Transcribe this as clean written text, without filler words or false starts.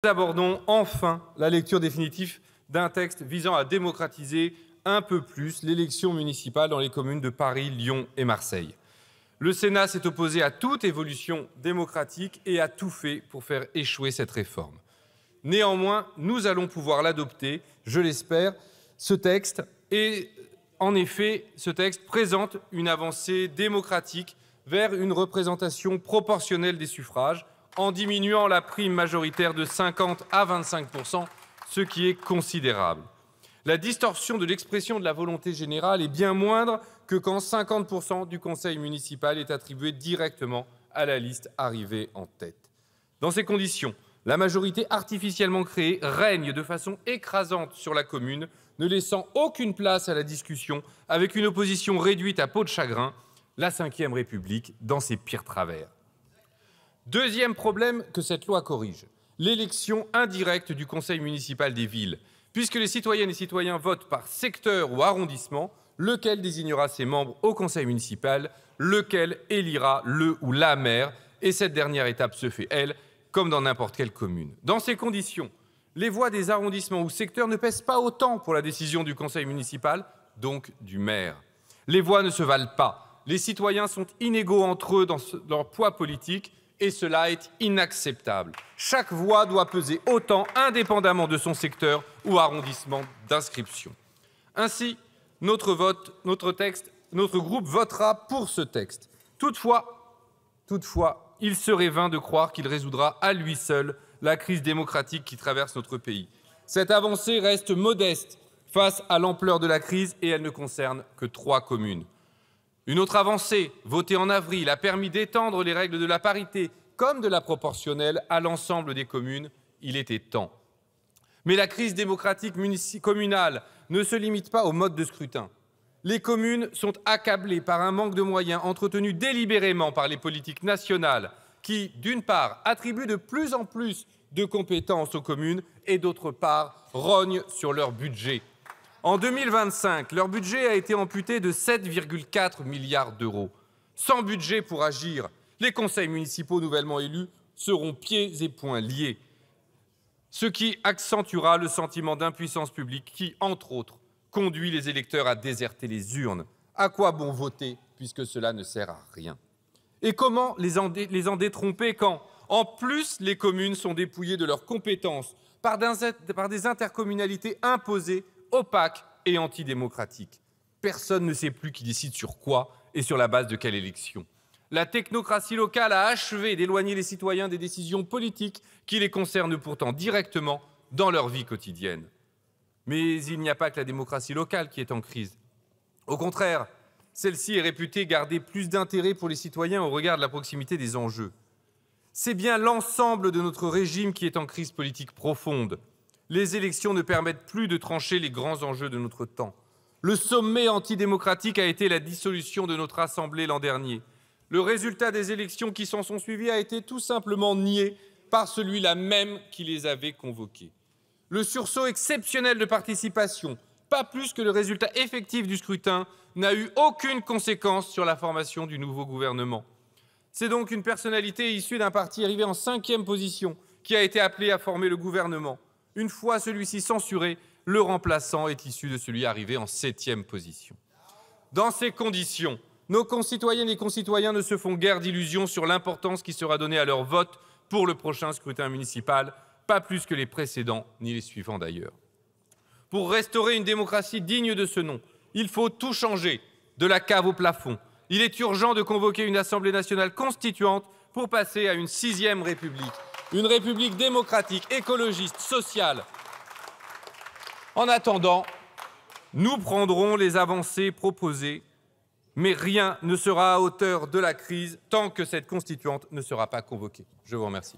Nous abordons enfin la lecture définitive d'un texte visant à démocratiser un peu plus l'élection municipale dans les communes de Paris, Lyon et Marseille. Le Sénat s'est opposé à toute évolution démocratique et a tout fait pour faire échouer cette réforme. Néanmoins, nous allons pouvoir l'adopter, je l'espère, ce texte. Et en effet, ce texte présente une avancée démocratique vers une représentation proportionnelle des suffrages, en diminuant la prime majoritaire de 50 à 25 %, ce qui est considérable. La distorsion de l'expression de la volonté générale est bien moindre que quand 50 % du conseil municipal est attribué directement à la liste arrivée en tête. Dans ces conditions, la majorité artificiellement créée règne de façon écrasante sur la commune, ne laissant aucune place à la discussion, avec une opposition réduite à peau de chagrin, la Ve République dans ses pires travers. Deuxième problème que cette loi corrige, l'élection indirecte du conseil municipal des villes, puisque les citoyennes et citoyens votent par secteur ou arrondissement, lequel désignera ses membres au conseil municipal, lequel élira le ou la maire, et cette dernière étape se fait, elle, comme dans n'importe quelle commune. Dans ces conditions, les voix des arrondissements ou secteurs ne pèsent pas autant pour la décision du conseil municipal, donc du maire. Les voix ne se valent pas. Les citoyens sont inégaux entre eux dans leur poids politique, et cela est inacceptable. Chaque voix doit peser autant, indépendamment de son secteur ou arrondissement d'inscription. Ainsi, notre groupe votera pour ce texte. Toutefois, il serait vain de croire qu'il résoudra à lui seul la crise démocratique qui traverse notre pays. Cette avancée reste modeste face à l'ampleur de la crise et elle ne concerne que 3 communes. Une autre avancée, votée en avril, a permis d'étendre les règles de la parité comme de la proportionnelle à l'ensemble des communes. Il était temps. Mais la crise démocratique communale ne se limite pas au mode de scrutin. Les communes sont accablées par un manque de moyens entretenu délibérément par les politiques nationales qui, d'une part, attribuent de plus en plus de compétences aux communes et, d'autre part, rognent sur leur budget. En 2025, leur budget a été amputé de 7,4 milliards d'euros. Sans budget pour agir, les conseils municipaux nouvellement élus seront pieds et poings liés, ce qui accentuera le sentiment d'impuissance publique qui, entre autres, conduit les électeurs à déserter les urnes. À quoi bon voter puisque cela ne sert à rien? Et comment les en détromper quand, en plus, les communes sont dépouillées de leurs compétences par des intercommunalités imposées, opaques et antidémocratiques? Personne ne sait plus qui décide sur quoi et sur la base de quelle élection. La technocratie locale a achevé d'éloigner les citoyens des décisions politiques qui les concernent pourtant directement dans leur vie quotidienne. Mais il n'y a pas que la démocratie locale qui est en crise. Au contraire, celle-ci est réputée garder plus d'intérêt pour les citoyens au regard de la proximité des enjeux. C'est bien l'ensemble de notre régime qui est en crise politique profonde. Les élections ne permettent plus de trancher les grands enjeux de notre temps. Le sommet antidémocratique a été la dissolution de notre Assemblée l'an dernier. Le résultat des élections qui s'en sont suivies a été tout simplement nié par celui-là même qui les avait convoquées. Le sursaut exceptionnel de participation, pas plus que le résultat effectif du scrutin, n'a eu aucune conséquence sur la formation du nouveau gouvernement. C'est donc une personnalité issue d'un parti arrivé en 5e position qui a été appelée à former le gouvernement. Une fois celui-ci censuré, le remplaçant est issu de celui arrivé en 7e position. Dans ces conditions, nos concitoyennes et concitoyens ne se font guère d'illusions sur l'importance qui sera donnée à leur vote pour le prochain scrutin municipal, pas plus que les précédents, ni les suivants d'ailleurs. Pour restaurer une démocratie digne de ce nom, il faut tout changer, de la cave au plafond. Il est urgent de convoquer une Assemblée nationale constituante pour passer à une 6e République, une République démocratique, écologiste, sociale. En attendant, nous prendrons les avancées proposées, mais rien ne sera à hauteur de la crise tant que cette constituante ne sera pas convoquée. Je vous remercie.